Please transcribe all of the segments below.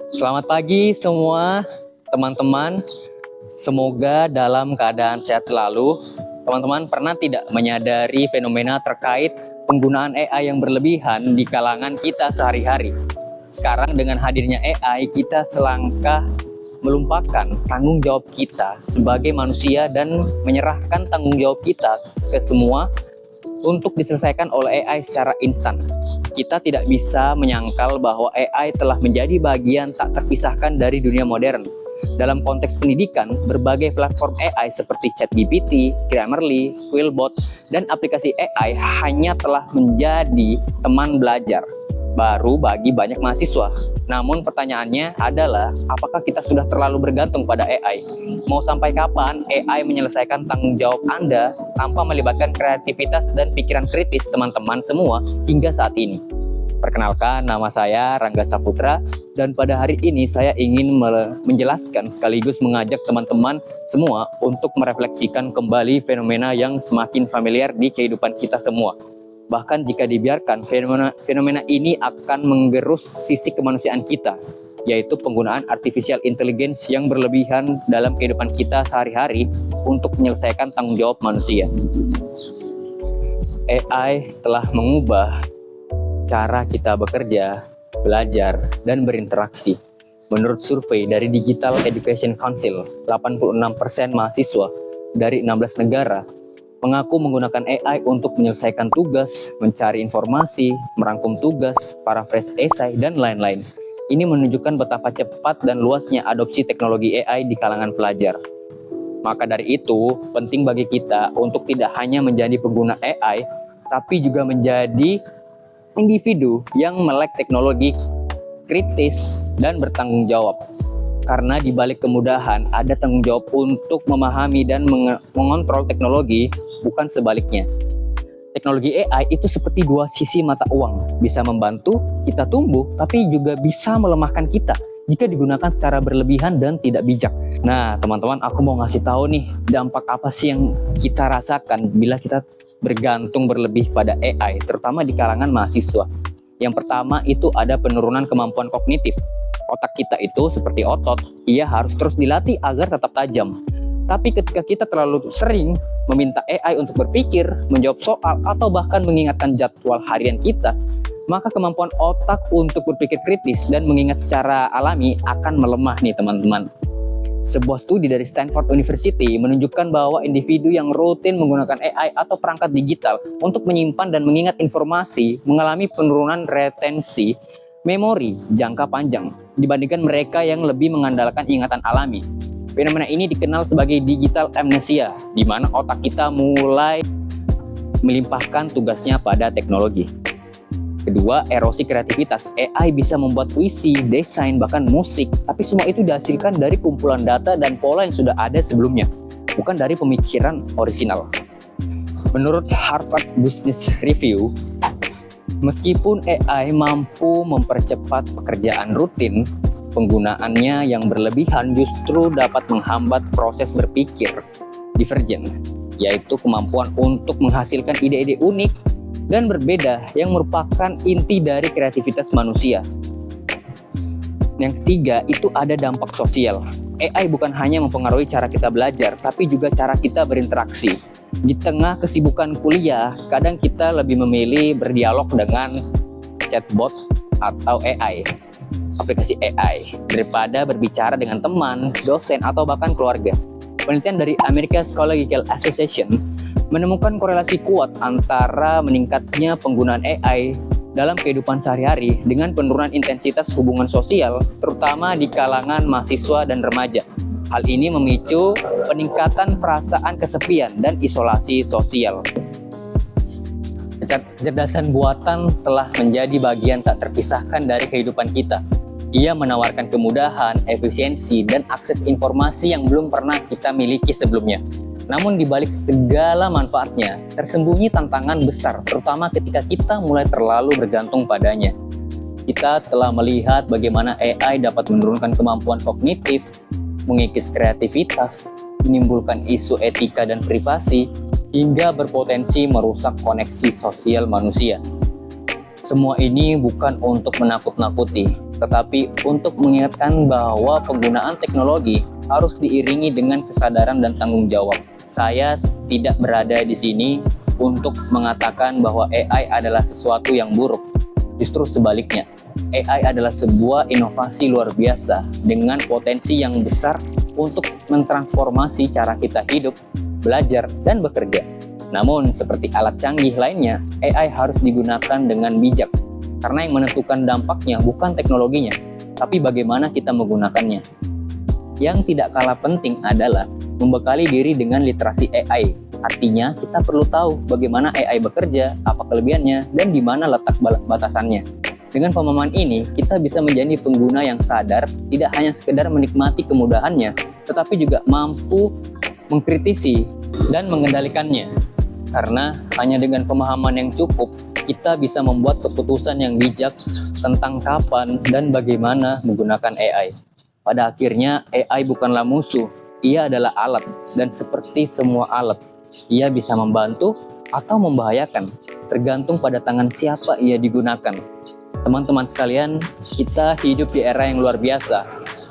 Selamat pagi semua teman-teman. Semoga dalam keadaan sehat selalu. Teman-teman pernah tidak menyadari fenomena terkait penggunaan AI yang berlebihan di kalangan kita sehari-hari? Sekarang dengan hadirnya AI, kita selangkah melupakan tanggung jawab kita sebagai manusia dan menyerahkan tanggung jawab kita ke semua untuk diselesaikan oleh AI secara instan. Kita tidak bisa menyangkal bahwa AI telah menjadi bagian tak terpisahkan dari dunia modern. Dalam konteks pendidikan, berbagai platform AI seperti ChatGPT, Grammarly, Quillbot, dan aplikasi AI hanya telah menjadi teman belajar baru bagi banyak mahasiswa. Namun pertanyaannya adalah, apakah kita sudah terlalu bergantung pada AI? Mau sampai kapan AI menyelesaikan tanggung jawab Anda tanpa melibatkan kreativitas dan pikiran kritis teman-teman semua hingga saat ini? Perkenalkan, nama saya Rangga Saputra, dan pada hari ini saya ingin menjelaskan sekaligus mengajak teman-teman semua untuk merefleksikan kembali fenomena yang semakin familiar di kehidupan kita semua. Bahkan jika dibiarkan, fenomena ini akan menggerus sisi kemanusiaan kita, yaitu penggunaan artificial intelligence yang berlebihan dalam kehidupan kita sehari-hari untuk menyelesaikan tanggung jawab manusia. AI telah mengubah cara kita bekerja, belajar, dan berinteraksi. Menurut survei dari Digital Education Council, 86% mahasiswa dari 16 negara mengaku menggunakan AI untuk menyelesaikan tugas, mencari informasi, merangkum tugas, paraphrase esai, dan lain-lain. Ini menunjukkan betapa cepat dan luasnya adopsi teknologi AI di kalangan pelajar. Maka dari itu, penting bagi kita untuk tidak hanya menjadi pengguna AI, tapi juga menjadi individu yang melek teknologi, kritis, dan bertanggung jawab. Karena di balik kemudahan ada tanggung jawab untuk memahami dan mengontrol teknologi, bukan sebaliknya. Teknologi AI itu seperti dua sisi mata uang, bisa membantu kita tumbuh, tapi juga bisa melemahkan kita jika digunakan secara berlebihan dan tidak bijak. Nah, teman-teman, aku mau ngasih tahu nih, dampak apa sih yang kita rasakan bila kita bergantung berlebih pada AI, terutama di kalangan mahasiswa. Yang pertama itu ada penurunan kemampuan kognitif. Otak kita itu seperti otot, ia harus terus dilatih agar tetap tajam. Tapi ketika kita terlalu sering meminta AI untuk berpikir, menjawab soal, atau bahkan mengingatkan jadwal harian kita, maka kemampuan otak untuk berpikir kritis dan mengingat secara alami akan melemah nih teman-teman. Sebuah studi dari Stanford University menunjukkan bahwa individu yang rutin menggunakan AI atau perangkat digital untuk menyimpan dan mengingat informasi mengalami penurunan retensi memori jangka panjang dibandingkan mereka yang lebih mengandalkan ingatan alami. Fenomena ini dikenal sebagai digital amnesia, di mana otak kita mulai melimpahkan tugasnya pada teknologi. Kedua, erosi kreativitas. AI bisa membuat puisi, desain, bahkan musik, tapi semua itu dihasilkan dari kumpulan data dan pola yang sudah ada sebelumnya, bukan dari pemikiran orisinal. Menurut Harvard Business Review, meskipun AI mampu mempercepat pekerjaan rutin, penggunaannya yang berlebihan justru dapat menghambat proses berpikir divergen, yaitu kemampuan untuk menghasilkan ide-ide unik dan berbeda yang merupakan inti dari kreativitas manusia. Yang ketiga, itu ada dampak sosial. AI bukan hanya mempengaruhi cara kita belajar, tapi juga cara kita berinteraksi. Di tengah kesibukan kuliah, kadang kita lebih memilih berdialog dengan chatbot atau AI, aplikasi AI, daripada berbicara dengan teman, dosen, atau bahkan keluarga. Penelitian dari American Psychological Association menemukan korelasi kuat antara meningkatnya penggunaan AI dalam kehidupan sehari-hari dengan penurunan intensitas hubungan sosial, terutama di kalangan mahasiswa dan remaja. Hal ini memicu peningkatan perasaan kesepian dan isolasi sosial. Kecerdasan buatan telah menjadi bagian tak terpisahkan dari kehidupan kita. Ia menawarkan kemudahan, efisiensi, dan akses informasi yang belum pernah kita miliki sebelumnya. Namun di balik segala manfaatnya, tersembunyi tantangan besar, terutama ketika kita mulai terlalu bergantung padanya. Kita telah melihat bagaimana AI dapat menurunkan kemampuan kognitif, mengikis kreativitas, menimbulkan isu etika dan privasi, hingga berpotensi merusak koneksi sosial manusia. Semua ini bukan untuk menakut-nakuti, tetapi untuk mengingatkan bahwa penggunaan teknologi harus diiringi dengan kesadaran dan tanggung jawab. Saya tidak berada di sini untuk mengatakan bahwa AI adalah sesuatu yang buruk. Justru sebaliknya, AI adalah sebuah inovasi luar biasa dengan potensi yang besar untuk mentransformasi cara kita hidup, belajar, dan bekerja. Namun, seperti alat canggih lainnya, AI harus digunakan dengan bijak, karena yang menentukan dampaknya bukan teknologinya, tapi bagaimana kita menggunakannya. Yang tidak kalah penting adalah membekali diri dengan literasi AI. Artinya, kita perlu tahu bagaimana AI bekerja, apa kelebihannya, dan di mana letak batasannya. Dengan pemahaman ini, kita bisa menjadi pengguna yang sadar, tidak hanya sekedar menikmati kemudahannya, tetapi juga mampu mengkritisi dan mengendalikannya. Karena hanya dengan pemahaman yang cukup, kita bisa membuat keputusan yang bijak tentang kapan dan bagaimana menggunakan AI. Pada akhirnya, AI bukanlah musuh, ia adalah alat, dan seperti semua alat, ia bisa membantu atau membahayakan, tergantung pada tangan siapa ia digunakan. Teman-teman sekalian, kita hidup di era yang luar biasa,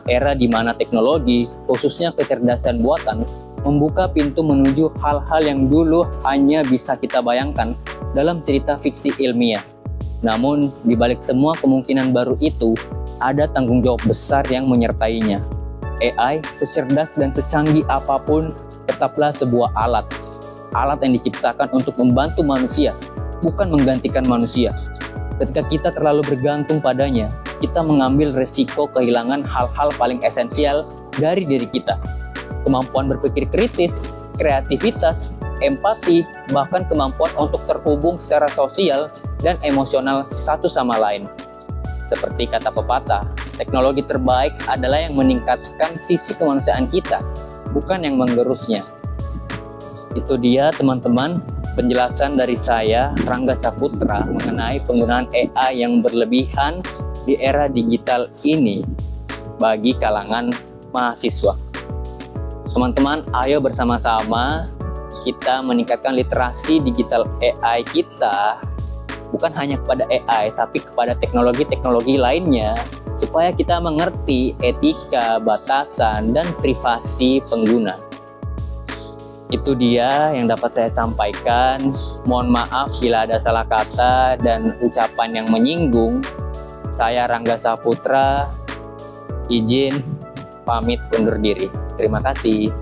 era di mana teknologi, khususnya kecerdasan buatan, membuka pintu menuju hal-hal yang dulu hanya bisa kita bayangkan dalam cerita fiksi ilmiah. Namun, di balik semua kemungkinan baru itu, ada tanggung jawab besar yang menyertainya. AI, secerdas dan secanggih apapun, tetaplah sebuah alat. Alat yang diciptakan untuk membantu manusia, bukan menggantikan manusia. Ketika kita terlalu bergantung padanya, kita mengambil resiko kehilangan hal-hal paling esensial dari diri kita. Kemampuan berpikir kritis, kreativitas, empati, bahkan kemampuan untuk terhubung secara sosial dan emosional satu sama lain. Seperti kata pepatah, teknologi terbaik adalah yang meningkatkan sisi kemanusiaan kita, bukan yang menggerusnya. Itu dia teman-teman, penjelasan dari saya, Rangga Saputra, mengenai penggunaan AI yang berlebihan di era digital ini bagi kalangan mahasiswa. Teman-teman, ayo bersama-sama kita meningkatkan literasi digital AI kita, bukan hanya kepada AI, tapi kepada teknologi-teknologi lainnya, supaya kita mengerti etika, batasan, dan privasi pengguna. Itu dia yang dapat saya sampaikan. Mohon maaf bila ada salah kata dan ucapan yang menyinggung. Saya Rangga Saputra, izin pamit undur diri. Terima kasih.